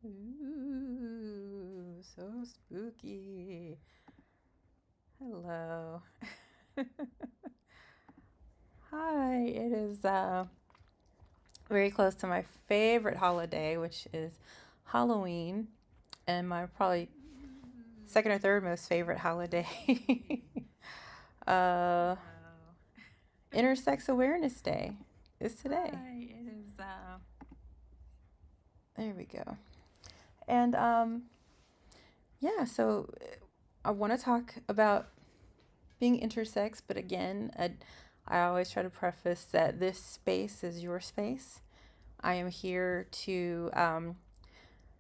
Ooh, so spooky. Hello. Hi, it is very close to my favorite holiday, which is Halloween, and my probably second or third most favorite holiday. uh Intersex Awareness Day is today. Hi, it is There we go. And yeah, so I want to talk about being intersex, but again, I always try to preface that this space is your space. I am here to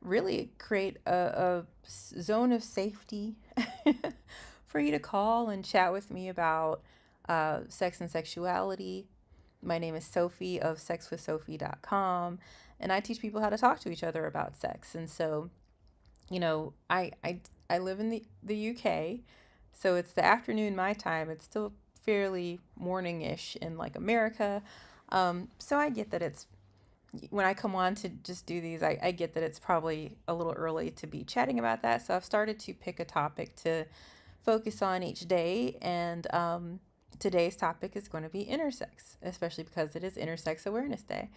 really create a zone of safety for you to call and chat with me about sex and sexuality. My name is Sophie of sexwithsophie.com, and I teach people how to talk to each other about sex. And so, I live in the UK, so it's the afternoon my time. It's still fairly morning-ish in like America. So I get that it's when I come on to just do these, I get that it's probably a little early to be chatting about that. So I've started to pick a topic to focus on each day. And today's topic is going to be intersex, especially because it is Intersex Awareness Day.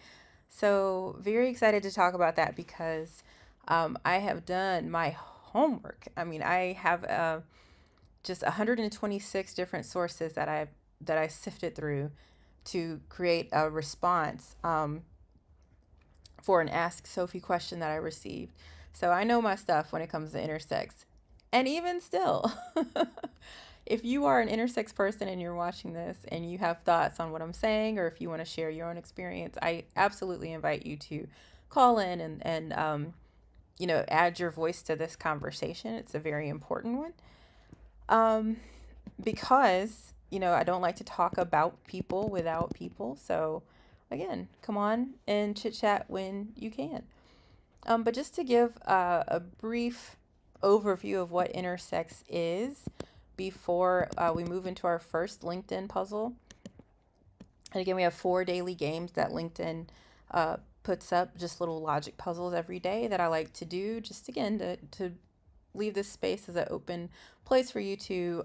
So, very excited to talk about that because I have done my homework. I mean, I have just 126 different sources that I sifted through to create a response for an Ask Sophie question that I received. So I know my stuff when it comes to intersex. And even still, if you are an intersex person and you're watching this and you have thoughts on what I'm saying, or if you want to share your own experience, I absolutely invite you to call in and add your voice to this conversation. It's a very important one. Um, because, I don't like to talk about people without people. So, again, come on and chit chat when you can. But just to give a brief overview of what intersex is before we move into our first LinkedIn puzzle. And again, we have 4 daily games that LinkedIn puts up, just little logic puzzles every day that I like to do, just again to leave this space as an open place for you to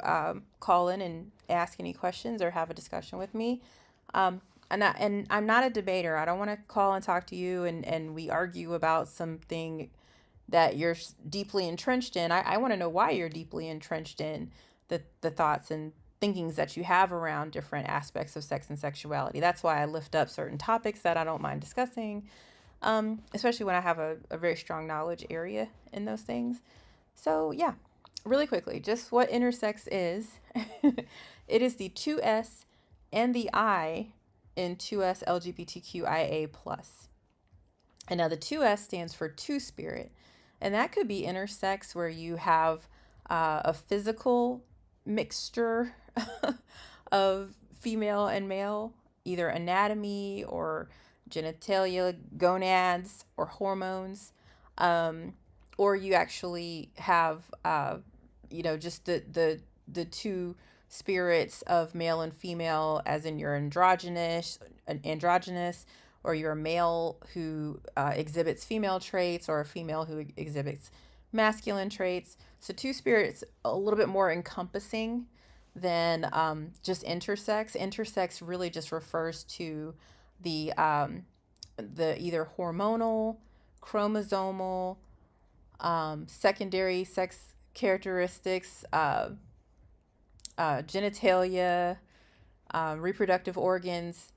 call in and ask any questions or have a discussion with me. And I'm not a debater. I don't want to call and talk to you and we argue about something that you're deeply entrenched in. I want to know why you're deeply entrenched in the thoughts and thinkings that you have around different aspects of sex and sexuality. That's why I lift up certain topics that I don't mind discussing, especially when I have a very strong knowledge area in those things. So, yeah, really quickly, just what intersex is. It is the 2S and the I in 2S LGBTQIA+. And now the 2S stands for two spirit. And that could be intersex, where you have a physical mixture of female and male, either anatomy or genitalia, gonads, or hormones. Um, or you actually have, just the two spirits of male and female, as in you're androgynous, or you're a male who exhibits female traits, or a female who exhibits masculine traits. So two spirits a little bit more encompassing than just intersex. Intersex really just refers to the either hormonal, chromosomal, secondary sex characteristics, genitalia, reproductive organs,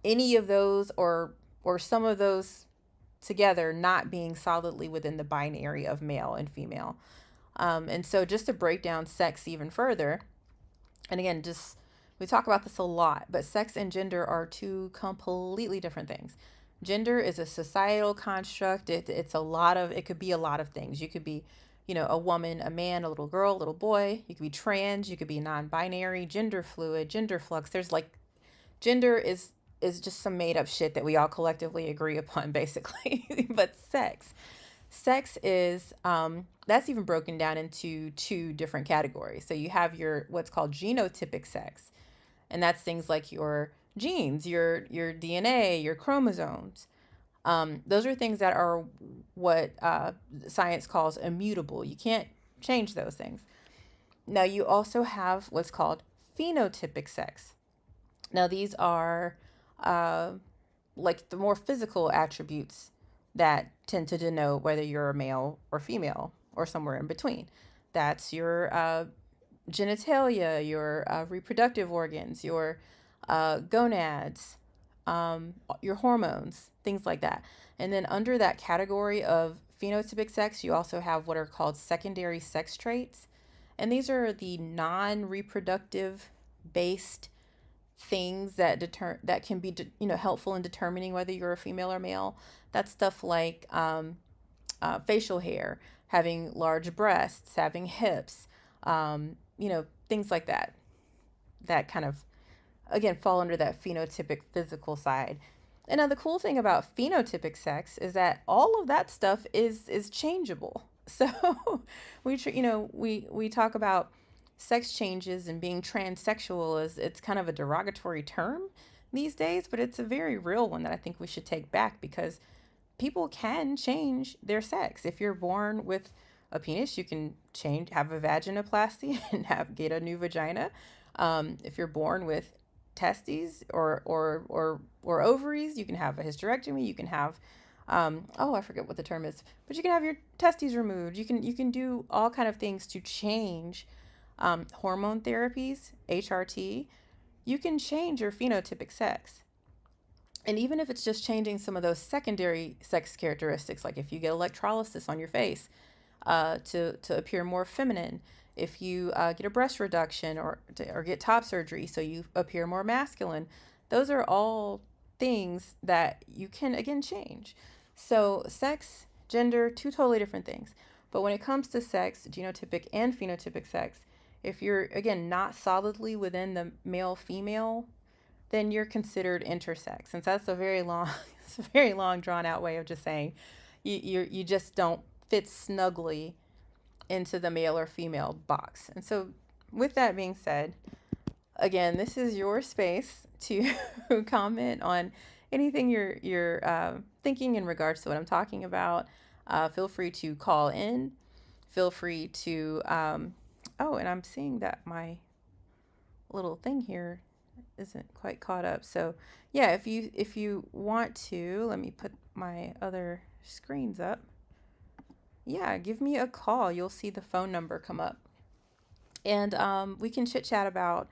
any of those or some of those together not being solidly within the binary of male and female. And so just to break down sex even further, and again, just we talk about this a lot, but sex and gender are two completely different things. Gender is a societal construct. It's a lot of, it could be a lot of things. You could be, a woman, a man, a little girl, a little boy. You could be trans, you could be non-binary, gender fluid, gender flux. There's like, gender is just some made up shit that we all collectively agree upon, basically. But sex is that's even broken down into two different categories. So you have your what's called genotypic sex, and that's things like your genes, your DNA, your chromosomes. Those are things that are what science calls immutable. You can't change those things. Now, you also have what's called phenotypic sex. Now, these are uh, like the more physical attributes that tend to denote whether you're a male or female or somewhere in between. That's your genitalia, your reproductive organs, your gonads, your hormones, things like that. And then under that category of phenotypic sex, you also have what are called secondary sex traits. And these are the non-reproductive based things that can be helpful in determining whether you're a female or male. That's stuff like facial hair, having large breasts, having hips, things like that. That kind of again fall under that phenotypic physical side. And now the cool thing about phenotypic sex is that all of that stuff is changeable. So we talk about sex changes and being transsexual as it's kind of a derogatory term these days, but it's a very real one that I think we should take back because people can change their sex. If you're born with a penis, you can have a vaginoplasty and get a new vagina. If you're born with testes or ovaries, you can have a hysterectomy. You can have I forget what the term is, but you can have your testes removed. You can do all kind of things to change hormone therapies, HRT. You can change your phenotypic sex. And even if it's just changing some of those secondary sex characteristics, like if you get electrolysis on your face to appear more feminine, if you get a breast reduction or get top surgery so you appear more masculine, those are all things that you can, again, change. So sex, gender, two totally different things. But when it comes to sex, genotypic and phenotypic sex, if you're, again, not solidly within the male-female, then you're considered intersex. And so that's a very long, it's a very long, drawn-out way of just saying you just don't fit snugly into the male or female box. And so with that being said, again, this is your space to comment on anything you're thinking in regards to what I'm talking about. Feel free to call in. Feel free to and I'm seeing that my little thing here isn't quite caught up. So yeah, if you want to, let me put my other screens up. Yeah, give me a call. You'll see the phone number come up. And we can chit chat about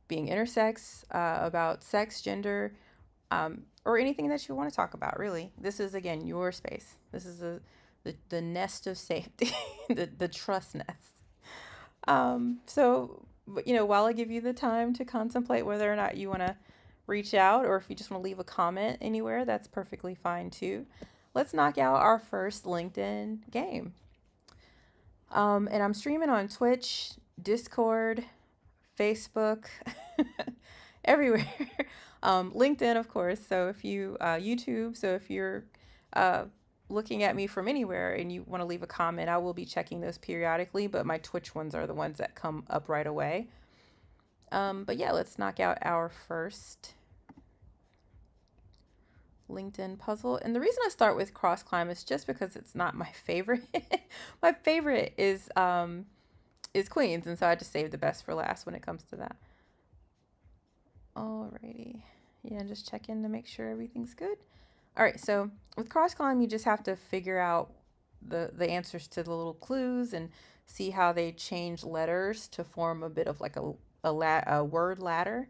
being intersex, about sex, gender, or anything that you want to talk about, really. This is, again, your space. This is the nest of safety, the trust nest. So, while I give you the time to contemplate whether or not you want to reach out or if you just want to leave a comment anywhere, that's perfectly fine too. Let's knock out our first LinkedIn game. And I'm streaming on Twitch, Discord, Facebook, everywhere. LinkedIn, of course. So if you, YouTube, so if you're looking at me from anywhere and you want to leave a comment, I will be checking those periodically, but my Twitch ones are the ones that come up right away. But yeah, let's knock out our first LinkedIn puzzle. And the reason I start with cross climb is just because it's not my favorite. My favorite is Queens, and so I just saved the best for last when it comes to that. Alrighty. Yeah, just check in to make sure everything's good. All right, so with cross climb, you just have to figure out the answers to the little clues and see how they change letters to form a bit of like a word ladder.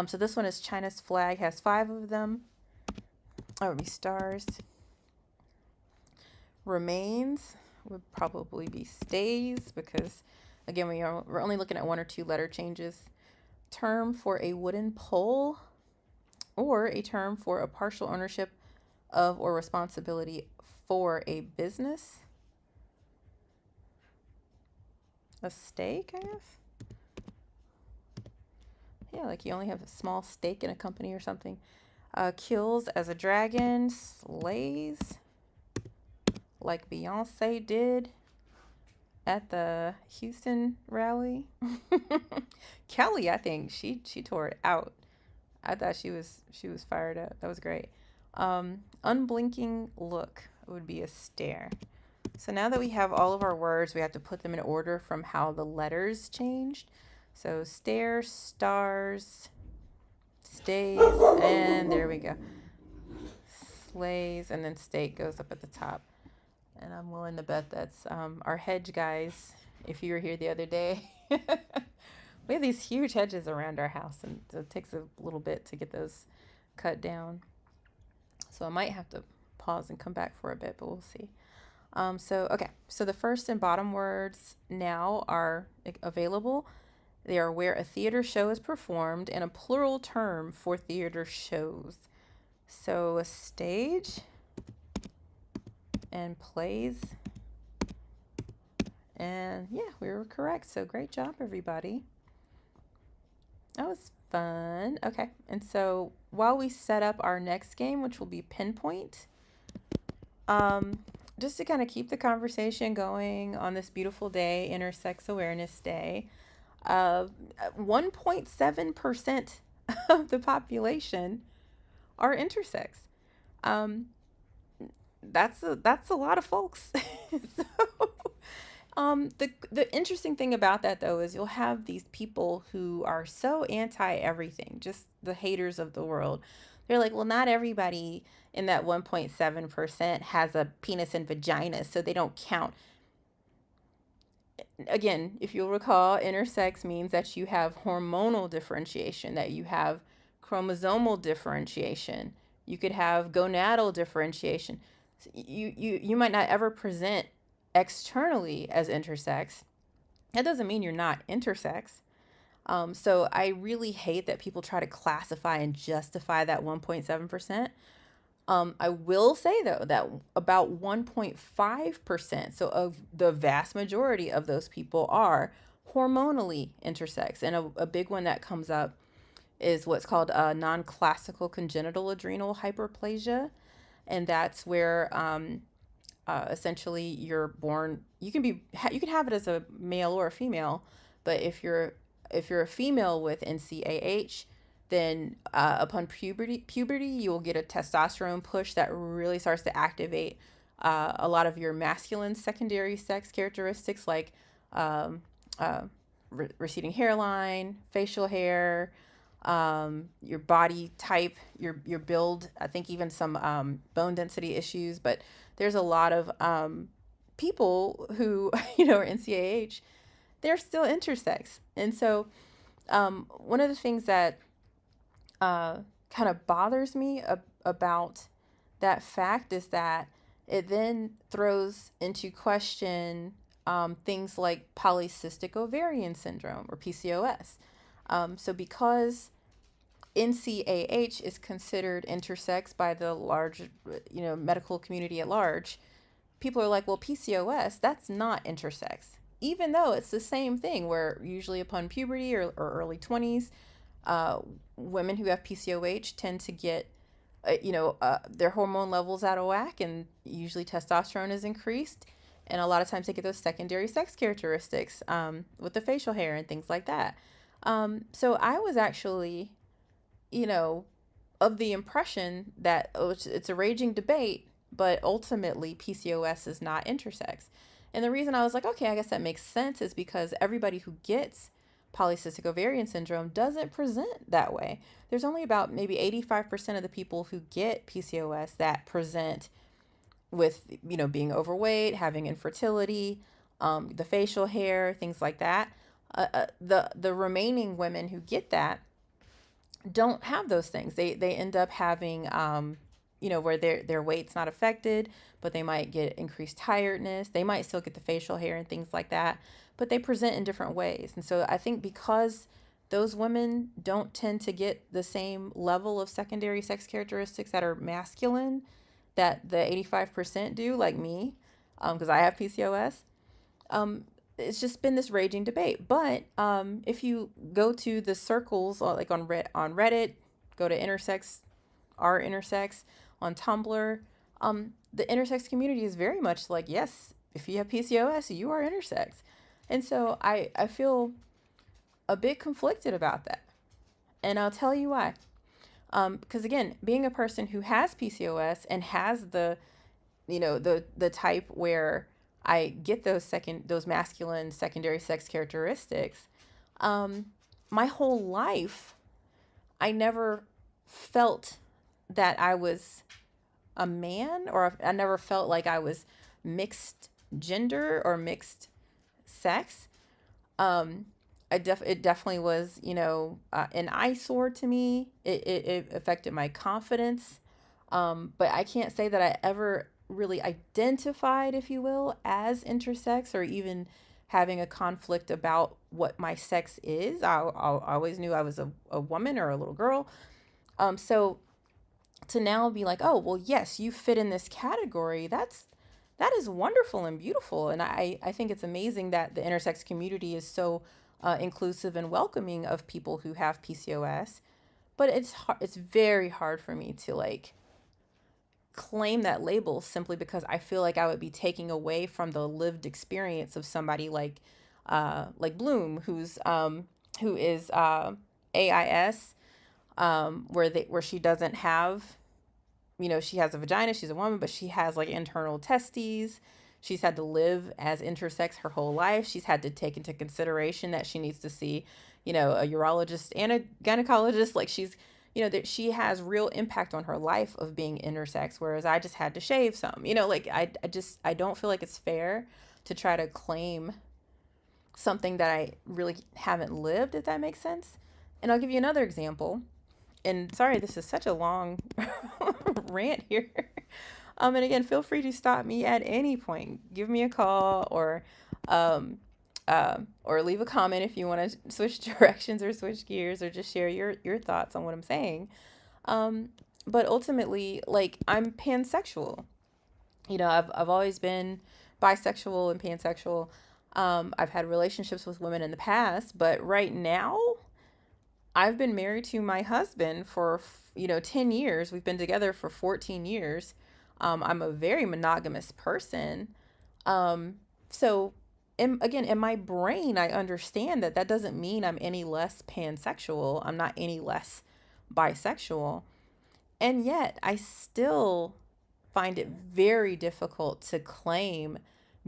So this one is China's flag, has 5 of them. That would be stars. Remains would probably be stays because, again, we're only looking at 1 or 2 letter changes. Term for a wooden pole, or a term for a partial ownership of or responsibility for a business. A stake, I guess. Yeah, like you only have a small stake in a company or something. Kills as a dragon, slays like Beyonce did at the Houston rally. Kelly, I think she tore it out. I thought she was fired up. That was great. Unblinking look would be a stare. So now that we have all of our words, we have to put them in order from how the letters changed. So stare, stars, stays, and there we go. Slays, and then state goes up at the top. And I'm willing to bet that's our hedge guys. If you were here the other day, we have these huge hedges around our house, and it takes a little bit to get those cut down. So I might have to pause and come back for a bit, but we'll see. So the first and bottom words now are available. They are where a theater show is performed and a plural term for theater shows. So a stage and plays. And yeah, we were correct. So great job, everybody. That was fun. Okay, and so while we set up our next game, which will be Pinpoint, just to kind of keep the conversation going on this beautiful day, Intersex Awareness Day, 1.7% of the population are intersex. That's a lot of folks. The interesting thing about that though is you'll have these people who are so anti everything, just the haters of the world. They're like, well, not everybody in that 1.7% has a penis and vagina, so they don't count. Again, if you'll recall, intersex means that you have hormonal differentiation, that you have chromosomal differentiation. You could have gonadal differentiation. You might not ever present externally as intersex. That doesn't mean you're not intersex. So I really hate that people try to classify and justify that 1.7%. I will say though that about 1.5%, so of the vast majority of those people are hormonally intersex. And a big one that comes up is what's called non-classical congenital adrenal hyperplasia. And that's where essentially you're born, you can have it as a male or a female, but if you're a female with NCAH, then upon puberty you will get a testosterone push that really starts to activate a lot of your masculine secondary sex characteristics, like receding hairline, facial hair, your body type, your build, I think even some bone density issues. But there's a lot of people who are NCAH, they're still intersex. And so one of the things that kind of bothers me about that fact is that it then throws into question things like polycystic ovarian syndrome, or PCOS. So because NCAH is considered intersex by the large, medical community at large, people are like, well, PCOS, that's not intersex. Even though it's the same thing, where usually upon puberty or early 20s, women who have PCOH tend to get, their hormone levels out of whack, and usually testosterone is increased. And a lot of times they get those secondary sex characteristics with the facial hair and things like that. So I was actually, of the impression that it's a raging debate, but ultimately PCOS is not intersex. And the reason I was like, okay, I guess that makes sense, is because everybody who gets polycystic ovarian syndrome doesn't present that way. There's only about maybe 85% of the people who get PCOS that present with, being overweight, having infertility, the facial hair, things like that. The remaining women who get that don't have those things. They end up having, where their weight's not affected, but they might get increased tiredness. They might still get the facial hair and things like that, but they present in different ways. And so I think because those women don't tend to get the same level of secondary sex characteristics that are masculine that the 85% do, like me, because I have PCOS, it's just been this raging debate. But if you go to the circles, like on Reddit, go to Intersex, our Intersex, on Tumblr, the intersex community is very much like, yes, if you have PCOS, you are intersex. And so I feel a bit conflicted about that. And I'll tell you why. Because again, being a person who has PCOS and has the type where I get those masculine secondary sex characteristics, um, my whole life I never felt that I was a man, or I never felt like I was mixed gender or mixed sex. Um, it definitely was, an eyesore to me. It affected my confidence. But I can't say that I ever really identified, if you will, as intersex, or even having a conflict about what my sex is. I always knew I was a woman or a little girl. So to now be like, oh, well, yes, you fit in this category. That is wonderful and beautiful. And I think it's amazing that the intersex community is so inclusive and welcoming of people who have PCOS. But it's very hard for me to like claim that label simply because I feel like I would be taking away from the lived experience of somebody like Bloom, who is AIS, where she doesn't have, she has a vagina, she's a woman, but she has like internal testes. She's had to live as intersex her whole life. She's had to take into consideration that she needs to see, a urologist and a gynecologist. Like that she has real impact on her life of being intersex, whereas I just had to shave some, like I don't feel like it's fair to try to claim something that I really haven't lived, if that makes sense. And I'll give you another example. And sorry, this is such a long rant here. And again, feel free to stop me at any point. Give me a call, or leave a comment if you want to switch directions or switch gears, or just share your thoughts on what I'm saying. But ultimately, like, I'm pansexual. I've always been bisexual and pansexual. I've had relationships with women in the past, but right now I've been married to my husband for 10 years. We've been together for 14 years. I'm a very monogamous person. So again, in my brain, I understand that doesn't mean I'm any less pansexual. I'm not any less bisexual. And yet I still find it very difficult to claim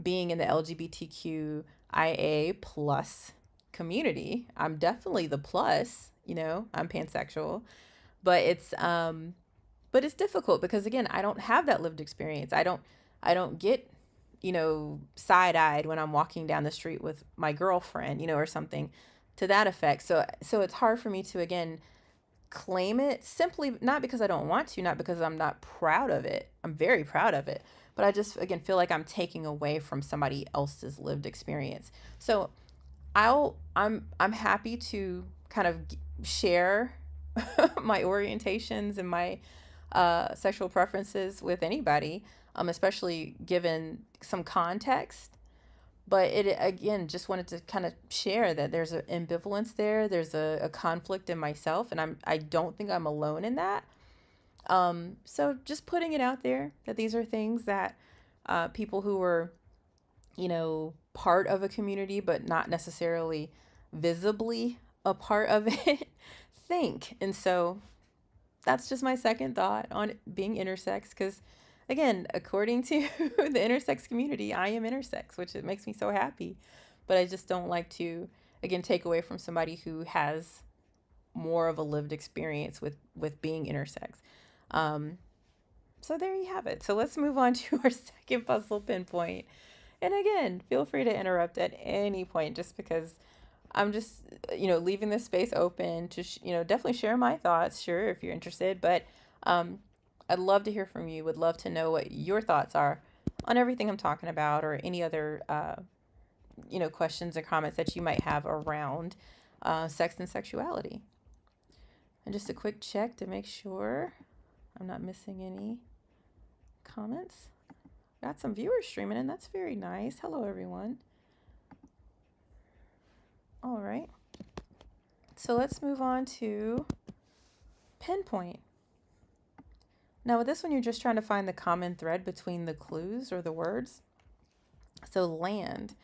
being in the LGBTQIA plus community. I'm definitely the plus, I'm pansexual, but it's difficult because again, I don't have that lived experience. I don't get, side-eyed when I'm walking down the street with my girlfriend, or something to that effect. So it's hard for me to again claim it, simply not because I don't want to, not because I'm not proud of it. I'm very proud of it, but I just again feel like I'm taking away from somebody else's lived experience. So I'm happy to kind of share my orientations and my sexual preferences with anybody, especially given some context. But it again, just wanted to kind of share that there's an ambivalence there. There's a conflict in myself, and I don't think I'm alone in that. So just putting it out there that these are things that people who are, part of a community but not necessarily visibly a part of it think. And so that's just my second thought on being intersex, because again, according to the intersex community, I am intersex, which it makes me so happy. But I just don't like to again take away from somebody who has more of a lived experience with being intersex. Um, so there you have it. So let's move on to our second puzzle pinpoint. And again, feel free to interrupt at any point, just because I'm just, leaving this space open to, definitely share my thoughts, sure, if you're interested. But I'd love to hear from you. Would love to know what your thoughts are on everything I'm talking about, or any other, questions and comments that you might have around sex and sexuality. And just a quick check to make sure I'm not missing any comments. Got some viewers streaming in. That's very nice. Hello, everyone. All right. So let's move on to pinpoint. Now with this one, you're just trying to find the common thread between the clues or the words. So land.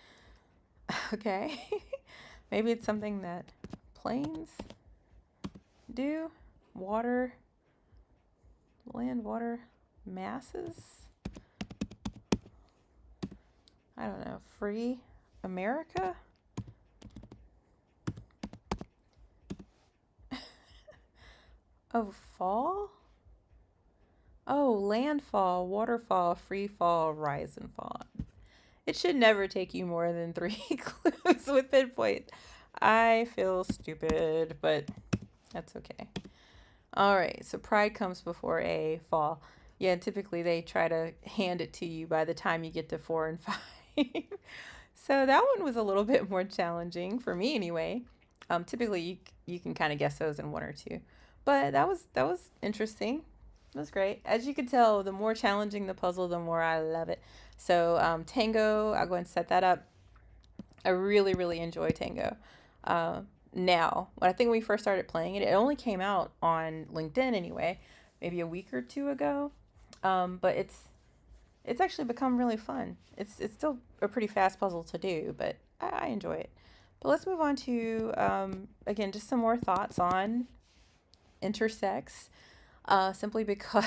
Okay. Maybe it's something that planes do. Water. land, water, masses. I don't know. Free America? Oh, fall? Oh, landfall, waterfall, free fall, rise and fall. It should never take you more than three clues with pinpoint. I feel stupid, but that's okay. All right, so pride comes before a fall. Yeah, typically they try to hand it to you by the time you get to 4 and 5. So that one was a little bit more challenging for me anyway. Typically you can kind of guess those in one or two, but that was interesting. It was great. As you can tell, the more challenging the puzzle, the more I love it. So Tango, I'll go ahead and set that up. I really, really enjoy Tango. Uh, Now, when I think when we first started playing it, it only came out on LinkedIn anyway, maybe a week or two ago. But it's actually become really fun. It's still a pretty fast puzzle to do, but I enjoy it. But let's move on to again just some more thoughts on intersex. Simply because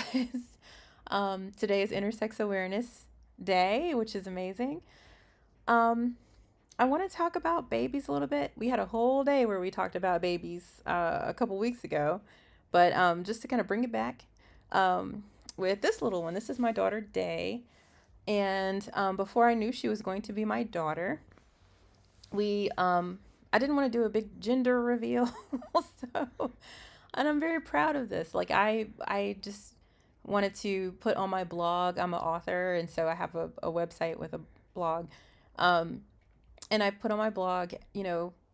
today is Intersex Awareness Day, which is amazing. Um, I want to talk about babies a little bit. We had a whole day where we talked about babies a couple weeks ago, but just to kind of bring it back with this little one, this is my daughter Day. And before I knew she was going to be my daughter, I didn't want to do a big gender reveal, so, and I'm very proud of this. Like I just wanted to put on my blog. I'm an author, and so I have a website with a blog. Um, and I put on my blog,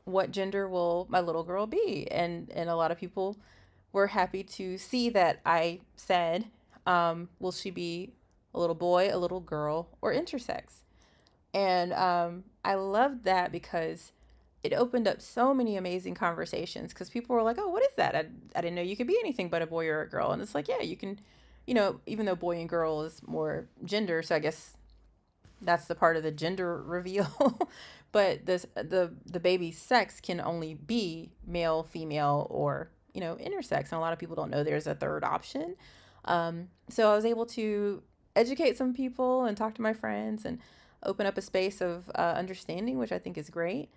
what gender will my little girl be? And a lot of people were happy to see that I said, will she be a little boy, a little girl, or intersex? And I loved that because it opened up so many amazing conversations because people were like, oh, what is that? I didn't know you could be anything but a boy or a girl. And it's like, yeah, you can, even though boy and girl is more gender. So I guess that's the part of the gender reveal. But the baby's sex can only be male, female, or intersex, and a lot of people don't know there's a third option. So I was able to educate some people and talk to my friends and open up a space of understanding, which I think is great.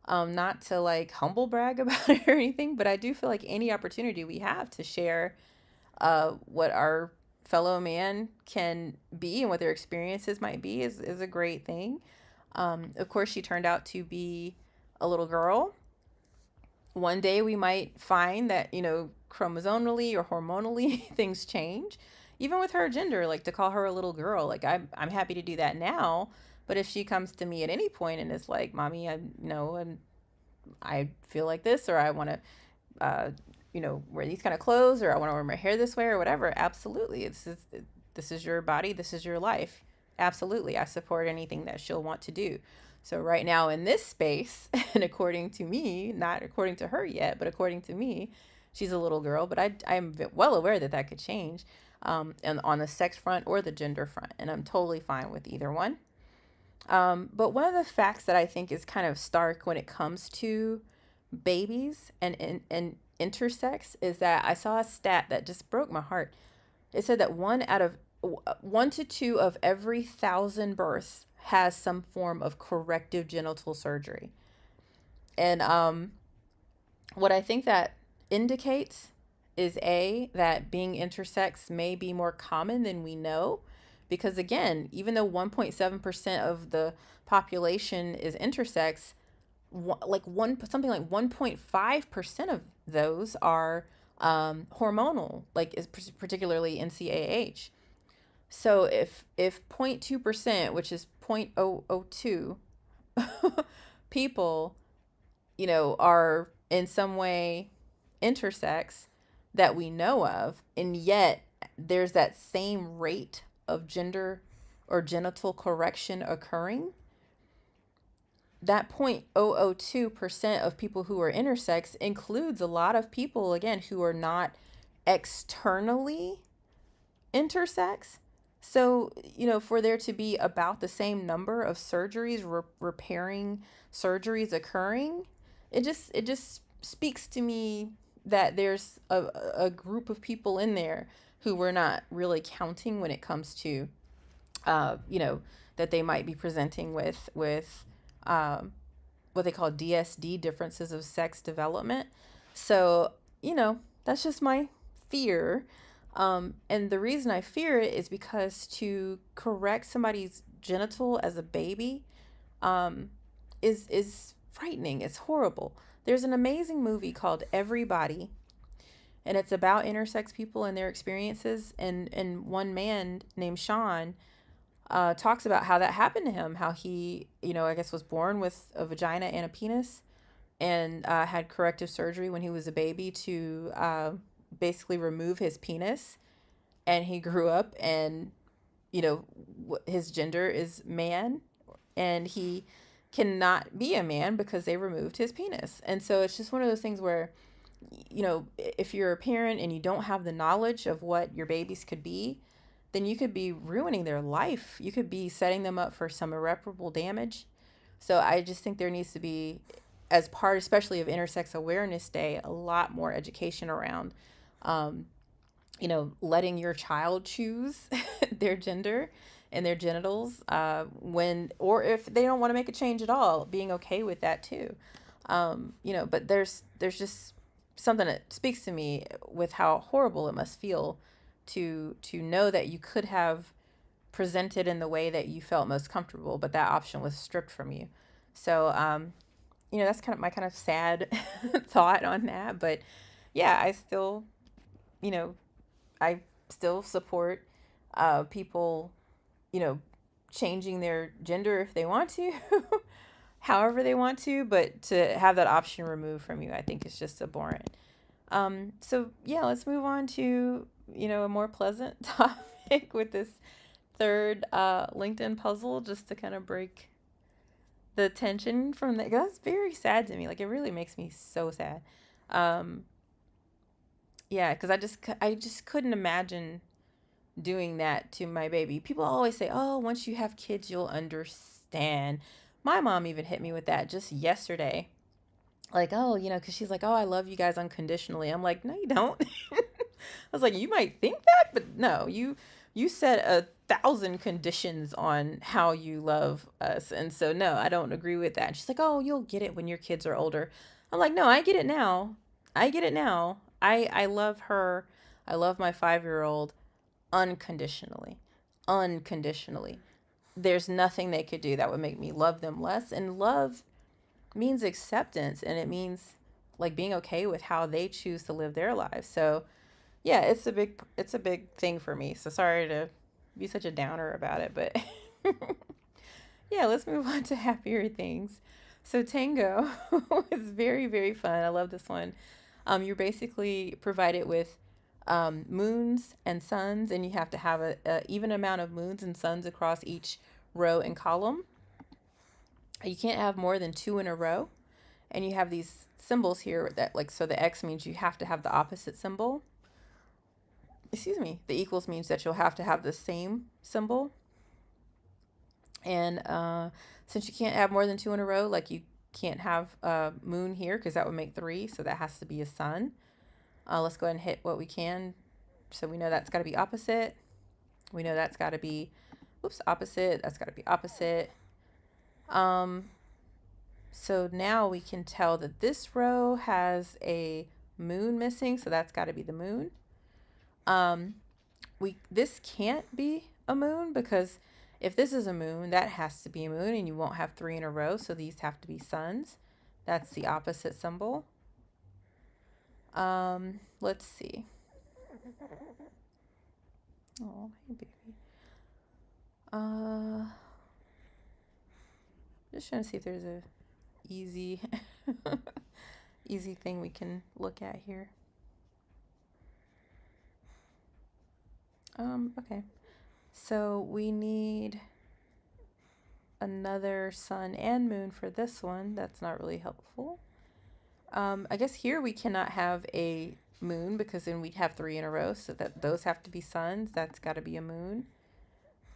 Not to like humble brag about it or anything, but I do feel like any opportunity we have to share what our fellow man can be and what their experiences might be is a great thing. Of course, she turned out to be a little girl. One day we might find that, chromosomally or hormonally things change. Even with her gender, like to call her a little girl, like I'm happy to do that now. But if she comes to me at any point and is like, "Mommy, I feel like this, or I want to, wear these kind of clothes, or I want to wear my hair this way, or whatever," absolutely, this is your body, this is your life. Absolutely, I support anything that she'll want to do. So right now in this space, and according to me, not according to her yet, but according to me, she's a little girl. But I'm well aware that that could change, and on the sex front or the gender front, and I'm totally fine with either one. But one of the facts that I think is kind of stark when it comes to babies and intersex is that I saw a stat that just broke my heart. It said that 1 to 2 of every 1,000 births has some form of corrective genital surgery. And what I think that indicates is that being intersex may be more common than we know. Because again, even though 1.7% of the population is intersex, something like 1.5% of those are hormonal, like is particularly NCAH. So if 0.2%, which is 0.002 people, are in some way intersex that we know of, and yet there's that same rate of gender or genital correction occurring, that 0.002% of people who are intersex includes a lot of people, again, who are not externally intersex. So, for there to be about the same number of surgeries, repairing surgeries occurring, it just speaks to me that there's a group of people in there who we're not really counting when it comes to, you know, that they might be presenting with um, what they call DSD, differences of sex development. So, you know, that's just my fear. And the reason I fear it is because to correct somebody's genital as a baby um, is frightening. It's horrible. There's an amazing movie called Everybody, and it's about intersex people and their experiences. And one man named Sean talks about how that happened to him, how he, you know, I guess was born with a vagina and a penis, and had corrective surgery when he was a baby to basically remove his penis. And he grew up, and, you know, his gender is man, and he cannot be a man because they removed his penis. And so it's just one of those things where, you know, if you're a parent and you don't have the knowledge of what your babies could be, then you could be ruining their life. You could be setting them up for some irreparable damage. So I just think there needs to be, as part, especially of Intersex Awareness Day, a lot more education around, um, you know, letting your child choose their gender and their genitals, when, or if they don't want to make a change at all, being okay with that too. You know, but there's just something that speaks to me with how horrible it must feel to know that you could have presented in the way that you felt most comfortable, but that option was stripped from you. So, you know, that's kind of my kind of sad thought on that. But yeah, I still, you know, I still support people, you know, changing their gender if they want to, however they want to, but to have that option removed from you, I think is just abhorrent. So yeah, let's move on to, you know, a more pleasant topic with this third LinkedIn puzzle, just to kind of break the tension from that. That's very sad to me. Like, it really makes me so sad. Um, yeah, because I just couldn't imagine doing that to my baby. People always say, "Oh, once you have kids, you'll understand." My mom even hit me with that just yesterday. Like, "Oh, you know," because she's like, "Oh, I love you guys unconditionally." I'm like, "No, you don't." I was like, "You might think that, but no, you set 1,000 conditions on how you love us, and so no, I don't agree with that." And she's like, "Oh, you'll get it when your kids are older." I'm like, "No, I get it now. I get it now. I love her. I love my 5-year-old unconditionally, unconditionally. There's nothing they could do that would make me love them less. And love means acceptance, and it means like being okay with how they choose to live their lives. So yeah, it's a big thing for me. So sorry to be such a downer about it, but yeah, let's move on to happier things. So tango is very, very fun. I love this one. You're basically provided with moons and suns, and you have to have a even amount of moons and suns across each row and column. You can't have more than two in a row, and you have these symbols here that, like, so the X means you have to have the opposite symbol. Excuse me. The equals means that you'll have to have the same symbol. And since you can't have more than two in a row, like you can't have a moon here because that would make three, so that has to be a sun. Let's go ahead and hit what we can. So we know that's got to be opposite. We know that's got to be, oops, opposite. That's got to be opposite. So now we can tell that this row has a moon missing, so that's got to be the moon. This can't be a moon because if this is a moon, that has to be a moon, and you won't have three in a row, so these have to be suns. That's the opposite symbol. Let's see. Oh, hey baby. Just trying to see if there's a easy easy thing we can look at here. Okay. So we need another sun and moon for this one. That's not really helpful. I guess here we cannot have a moon because then we'd have three in a row, so that those have to be suns. That's got to be a moon.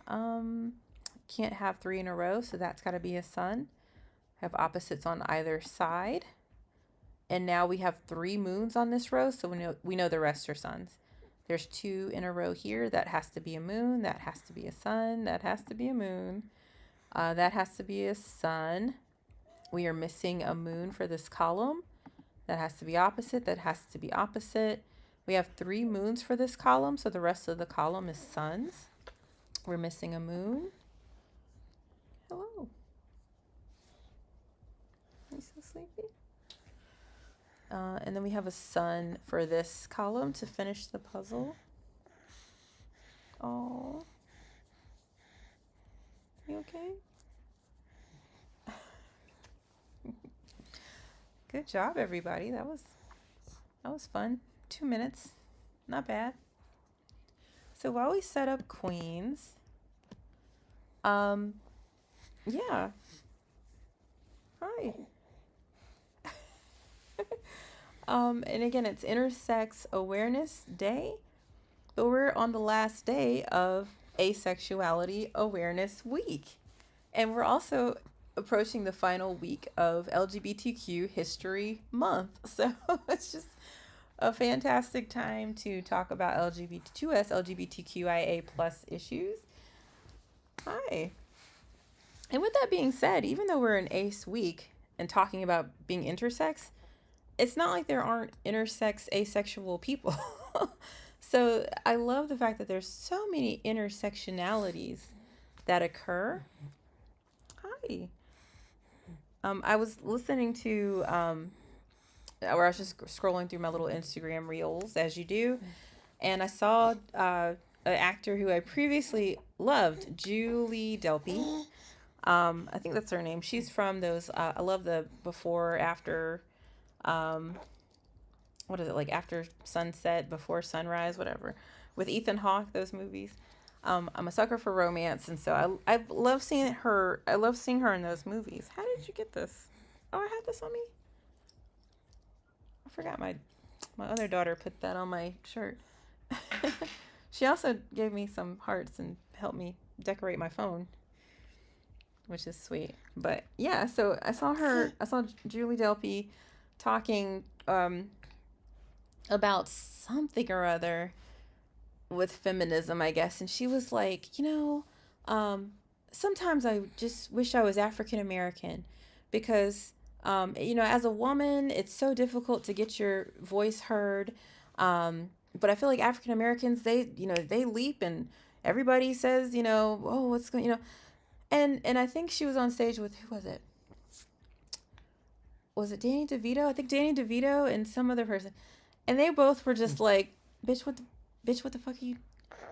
Can't have three in a row, so that's got to be a sun. Have opposites on either side. And now we have three moons on this row, so we know the rest are suns. There's 2 in a row here. That has to be a moon. That has to be a sun. That has to be a moon. That has to be a sun. We are missing a moon for this column. That has to be opposite. That has to be opposite. We have 3 moons for this column, so the rest of the column is suns. We're missing a moon. Hello. Are you so sleepy? And then we have a sun for this column to finish the puzzle. Oh, you okay? Good job, everybody. That was fun. 2 minutes, not bad. So while we set up queens, yeah. Hi. And again, it's Intersex Awareness Day, but we're on the last day of Asexuality Awareness Week. And we're also approaching the final week of LGBTQ History Month. So it's just a fantastic time to talk about LGBTQIA plus issues. Hi. And with that being said, even though we're in ACE week and talking about being intersex, it's not like there aren't intersex asexual people. So I love the fact that there's so many intersectionalities that occur. Hi. I was listening to, where I was just scrolling through my little Instagram reels, as you do, and I saw an actor who I previously loved, Julie Delpy. I think that's her name. She's from those, I love the before, after, what is it, like After Sunset, Before Sunrise, whatever, with Ethan Hawke, those movies. I'm a sucker for romance, and so I love seeing her. I love seeing her in those movies. How did you get this? Oh, I had this on me. I forgot my other daughter put that on my shirt. She also gave me some hearts and helped me decorate my phone, which is sweet. But yeah, so I saw Julie Delpy talking about something or other with feminism, I guess, and she was like, sometimes I just wish I was African American because as a woman, it's so difficult to get your voice heard. But I feel like African Americans, they leap and everybody says, oh, what's going, and I think she was on stage with, who was it? Was it Danny DeVito? I think Danny DeVito and some other person. And they both were just like, bitch, what the fuck are you,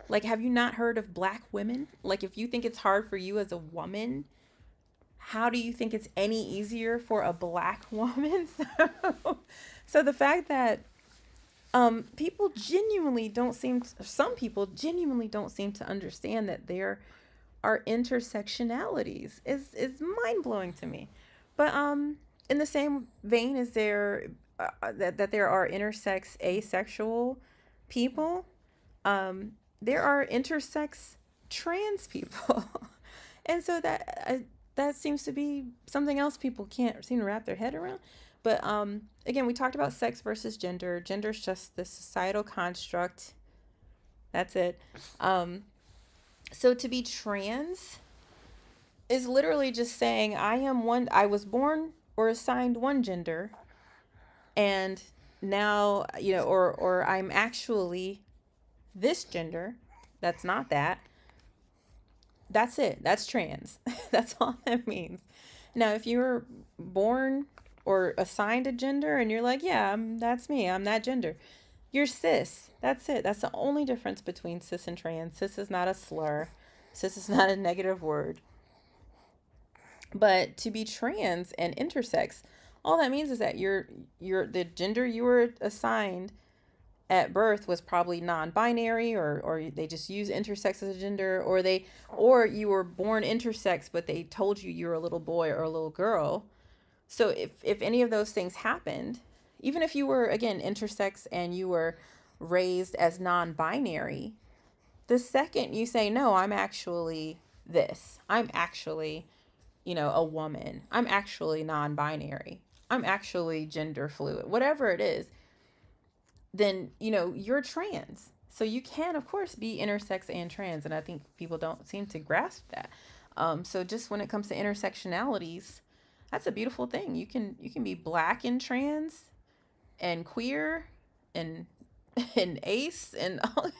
like, have you not heard of black women? Like, if you think it's hard for you as a woman, how do you think it's any easier for a black woman? So the fact that some people genuinely don't seem to understand that there are intersectionalities is mind-blowing to me. But in the same vein as there that there are intersex asexual people, there are intersex trans people. And so that seems to be something else people can't seem to wrap their head around. But again, we talked about sex versus gender. Gender is just the societal construct. That's it. So to be trans is literally just saying I was born or assigned one gender, and now, or I'm actually this gender. That's not that. That's it. That's trans. That's all that means. Now, if you were born or assigned a gender and you're like, yeah, that's me, I'm that gender, you're cis. That's it. That's the only difference between cis and trans. Cis is not a slur. Cis is not a negative word. But to be trans and intersex, all that means is that the gender you were assigned at birth was probably non-binary, or they just use intersex as a gender, or you were born intersex but they told you were a little boy or a little girl. So if any of those things happened, even if you were, again, intersex and you were raised as non-binary, the second you say, no, I'm actually this, I'm actually, a woman, I'm actually non-binary, I'm actually gender fluid, whatever it is, then, you're trans. So you can, of course, be intersex and trans, and I think people don't seem to grasp that. So just when it comes to intersectionalities, that's a beautiful thing. You can be black and trans and queer and and ace and all.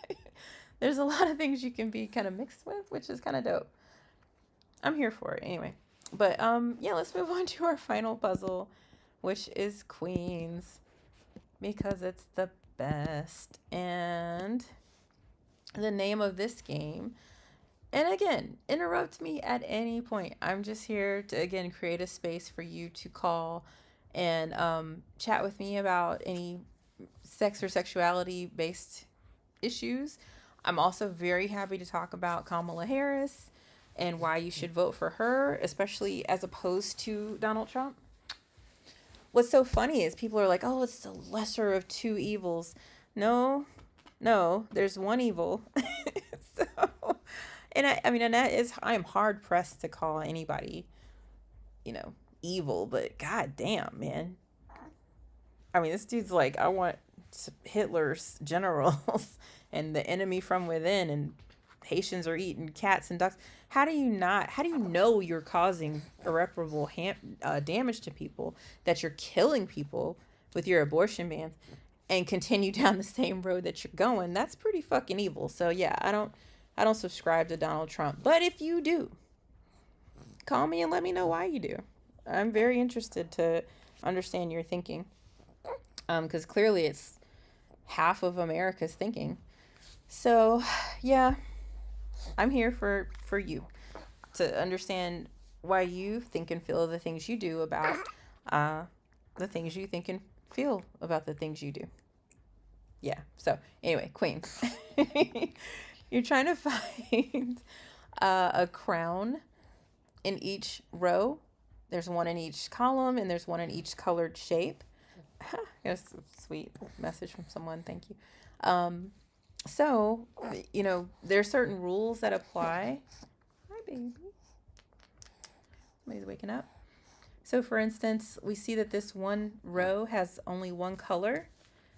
There's a lot of things you can be kind of mixed with, which is kind of dope. I'm here for it anyway. But yeah, let's move on to our final puzzle, which is Queens, because it's the best. And the name of this game, and again, interrupt me at any point. I'm just here to, again, create a space for you to call and chat with me about any sex or sexuality based issues. I'm also very happy to talk about Kamala Harris and why you should vote for her, especially as opposed to Donald Trump. What's so funny is people are like, oh, it's the lesser of two evils. No, no, there's one evil. So, and I mean, and that is, I am hard pressed to call anybody, evil, but god damn, man. I mean, this dude's like, I want Hitler's generals and the enemy from within, and Haitians are eating cats and ducks. How do you know you're causing irreparable damage to people, that you're killing people with your abortion bans, and continue down the same road that you're going? That's pretty fucking evil. So yeah, I don't subscribe to Donald Trump. But if you do, call me and let me know why you do. I'm very interested to understand your thinking. Because clearly it's half of America's thinking. So yeah, I'm here for you to understand why you think and feel the things you do about the things you think and feel about the things you do. Yeah. So anyway, Queens. You're trying to find a crown in each row. There's one in each column, and there's one in each colored shape. Yes, sweet message from someone. Thank you. So, there are certain rules that apply. Hi, baby. Somebody's waking up. So, for instance, we see that this one row has only one color.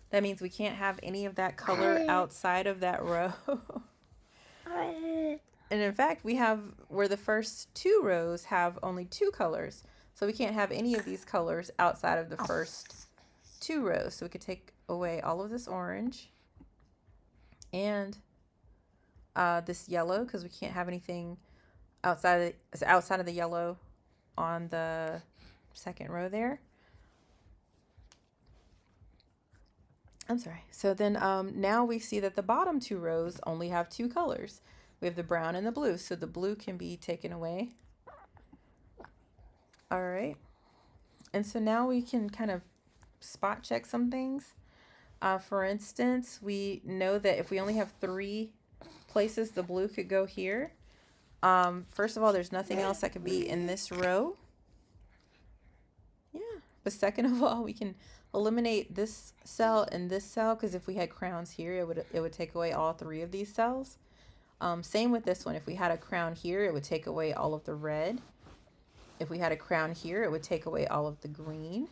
That means we can't have any of that color outside of that row. And in fact, we have where the first two rows have only two colors. So we can't have any of these colors outside of the first two rows. So we could take away all of this orange and this yellow, because we can't have anything outside of the yellow on the second row there. I'm sorry. So then now we see that the bottom two rows only have two colors. We have the brown and the blue. So the blue can be taken away. All right. And so now we can kind of spot check some things. For instance, we know that if we only have 3 places the blue could go here. First of all, there's nothing else that could be in this row. Yeah. But second of all, we can eliminate this cell and this cell, because if we had crowns here, it would take away all 3 of these cells. Same with this one. If we had a crown here, it would take away all of the red. If we had a crown here, it would take away all of the green.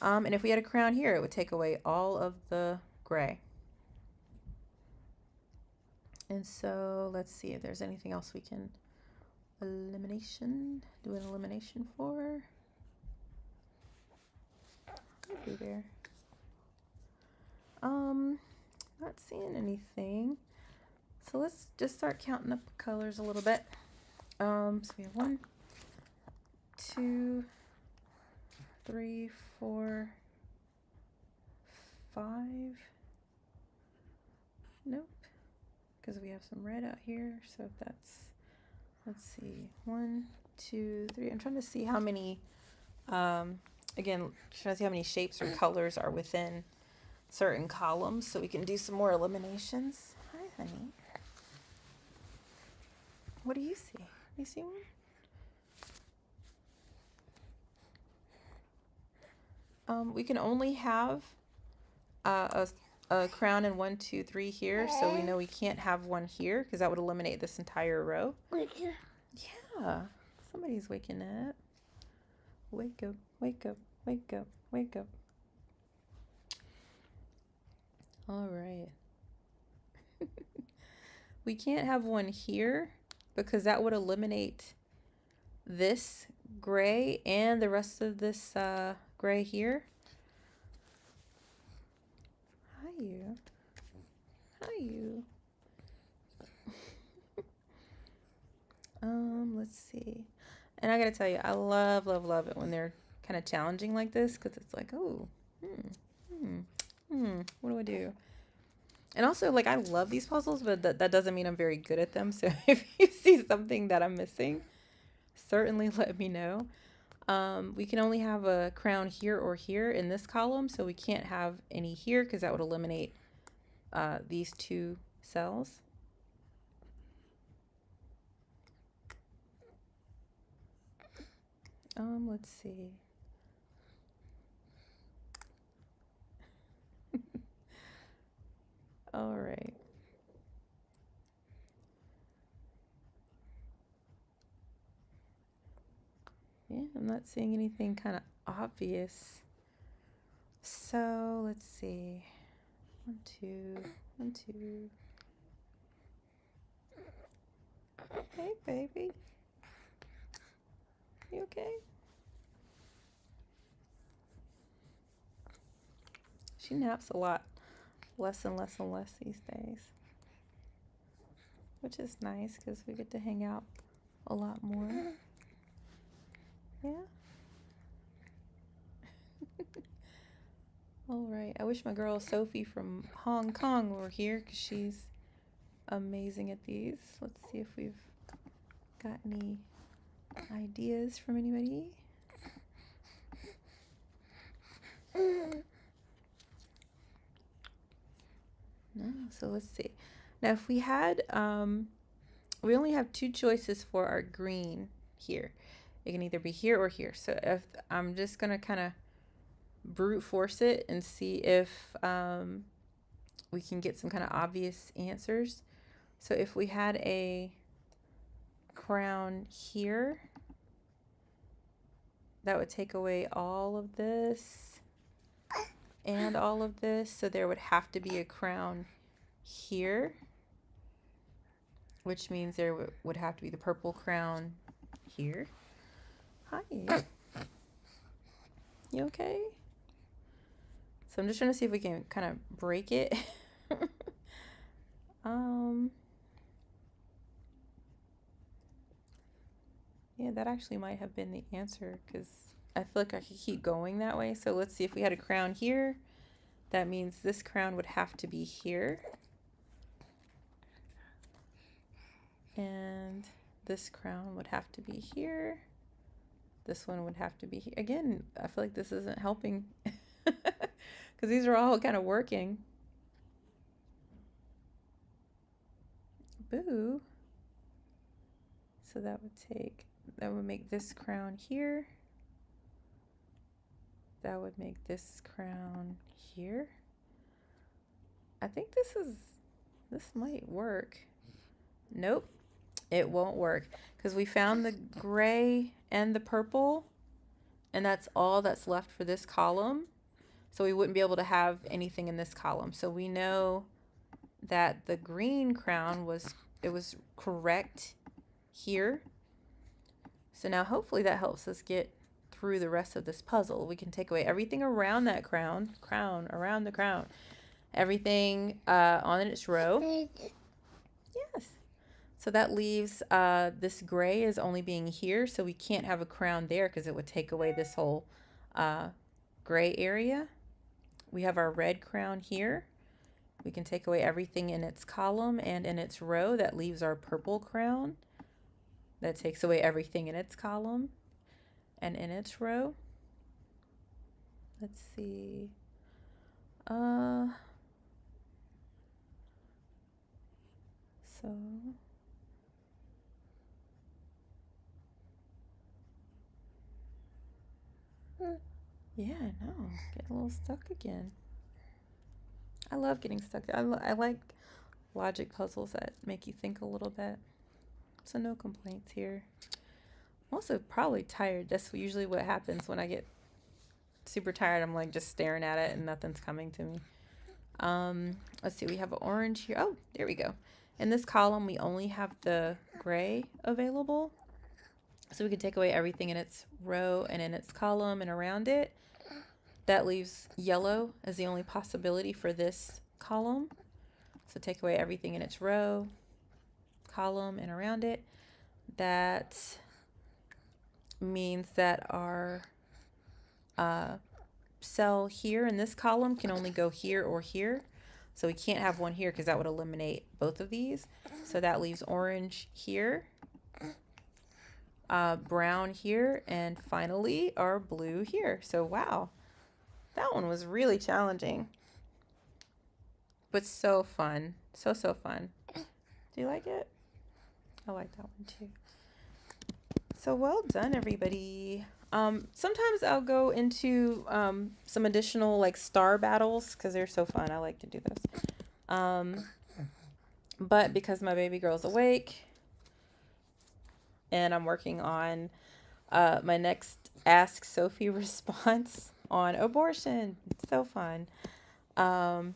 And if we had a crown here, it would take away all of the gray. And so let's see if there's anything else we can do an elimination for. Be there. Not seeing anything. So let's just start counting up the colors a little bit. So we have 1, 2, 3, 4, 5. Nope. Because we have some red out here. So if that's, let's see, 1, 2, 3. I'm trying to see how many, again, trying to see how many shapes or colors are within certain columns, so we can do some more eliminations. Hi, honey. What do you see? You see one? We can only have a crown in 1, 2, 3 here, so we know we can't have one here, because that would eliminate this entire row. Yeah, somebody's waking up. Wake up, wake up, wake up, wake up. All right. We can't have one here because that would eliminate this gray and the rest of this gray here. Hi, you. Hi, you. Let's see. And I gotta tell you, I love, love, love it when they're kind of challenging like this, because it's like, oh, what do I do? And also, like, I love these puzzles, but that doesn't mean I'm very good at them. So if you see something that I'm missing, certainly let me know. We can only have a crown here or here in this column, so we can't have any here because that would eliminate these two cells. Let's see. All right. Yeah, I'm not seeing anything kind of obvious. So let's see. 1, 2, 1, 2. Hey, baby. You okay? She naps a lot. Less and less and less these days. Which is nice because we get to hang out a lot more. Yeah. All right. I wish my girl Sophie from Hong Kong were here because she's amazing at these. Let's see if we've got any ideas from anybody. No, so let's see. Now, if we had, we only have 2 choices for our green here. It can either be here or here. So if I'm just gonna kind of brute force it and see if we can get some kind of obvious answers. So if we had a crown here, that would take away all of this and all of this. So there would have to be a crown here, which means there would have to be the purple crown here. Hi. You okay? So I'm just trying to see if we can kind of break it. Yeah, that actually might have been the answer because I feel like I could keep going that way. So let's see, if we had a crown here, that means this crown would have to be here. And this crown would have to be here. This one would have to be here. Again, I feel like this isn't helping because these are all kind of working. Boo. So that would make this crown here. That would make this crown here. I think this might work. Nope, it won't work because we found the gray and the purple, and that's all that's left for this column. So we wouldn't be able to have anything in this column. So we know that the green crown was correct here. So now hopefully that helps us get through the rest of this puzzle. We can take away everything around that crown, around the crown, everything on its row. Yes. So that leaves this gray as only being here, so we can't have a crown there because it would take away this whole gray area. We have our red crown here. We can take away everything in its column and in its row. That leaves our purple crown. That takes away everything in its column and in its row. Let's see. So yeah, I know. Getting a little stuck again. I love getting stuck. I like logic puzzles that make you think a little bit. So no complaints here. I'm also probably tired. That's usually what happens when I get super tired. I'm like just staring at it and nothing's coming to me. Let's see, we have an orange here. Oh, there we go. In this column, we only have the gray available. So we can take away everything in its row and in its column and around it. That leaves yellow as the only possibility for this column. So take away everything in its row, column, and around it. That means that our cell here in this column can only go here or here. So we can't have one here because that would eliminate both of these. So that leaves orange here, brown here, and finally our blue here. So wow, that one was really challenging, but so fun. So fun. Do you like it? I like that one too. So well done, everybody. Sometimes I'll go into some additional like star battles because they're so fun. I like to do those. But because my baby girl's awake and I'm working on my next Ask Sophie response on abortion. So fun. I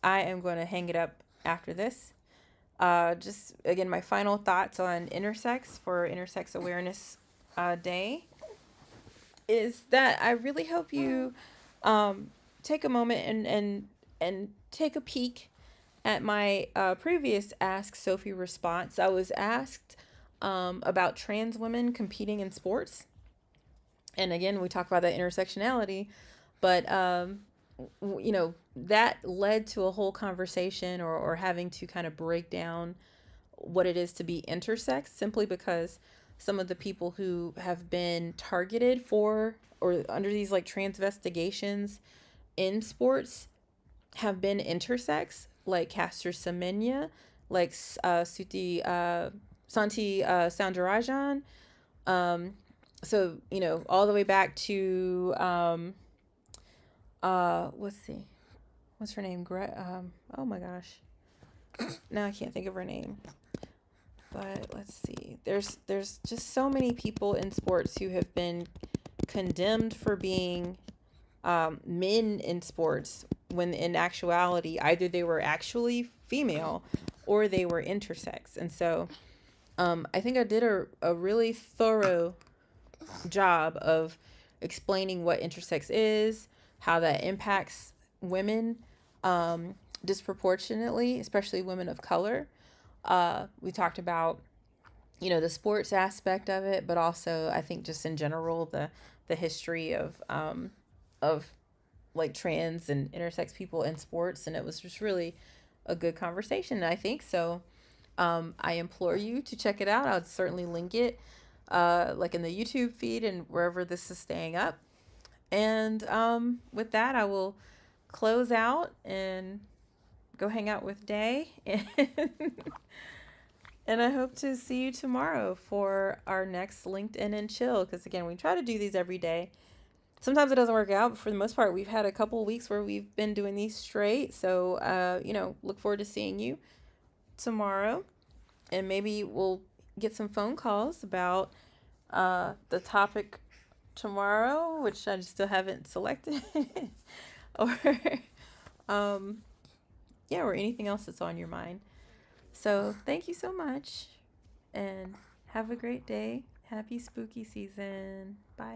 am going to hang it up after this. Just again, my final thoughts on Intersex for Intersex Awareness Day is that I really hope you take a moment and take a peek at my previous Ask Sophie response. I was asked about trans women competing in sports. And again, we talk about that intersectionality, but that led to a whole conversation or having to kind of break down what it is to be intersex, simply because some of the people who have been targeted for or under these like transvestigations in sports have been intersex, like Caster Semenya, like Santi Soundarajan. So, all the way back to what's her name? Oh my gosh. Now I can't think of her name. But let's see. There's just so many people in sports who have been condemned for being men in sports when in actuality either they were actually female or they were intersex. And so I think I did a really thorough job of explaining what intersex is, how that impacts women disproportionately, especially women of color. We talked about, the sports aspect of it, but also I think just in general the history of like trans and intersex people in sports, and it was just really a good conversation, I think. So I implore you to check it out. I'll certainly link it like in the YouTube feed and wherever this is staying up. And with that, I will close out and go hang out with Day. And I hope to see you tomorrow for our next LinkedIn and Chill. Because again, we try to do these every day. Sometimes it doesn't work out, but for the most part, we've had a couple of weeks where we've been doing these straight. So, look forward to seeing you tomorrow. And maybe we'll get some phone calls about the topic tomorrow, which I still haven't selected. or or anything else that's on your mind. So thank you so much and have a great day. Happy spooky season. Bye.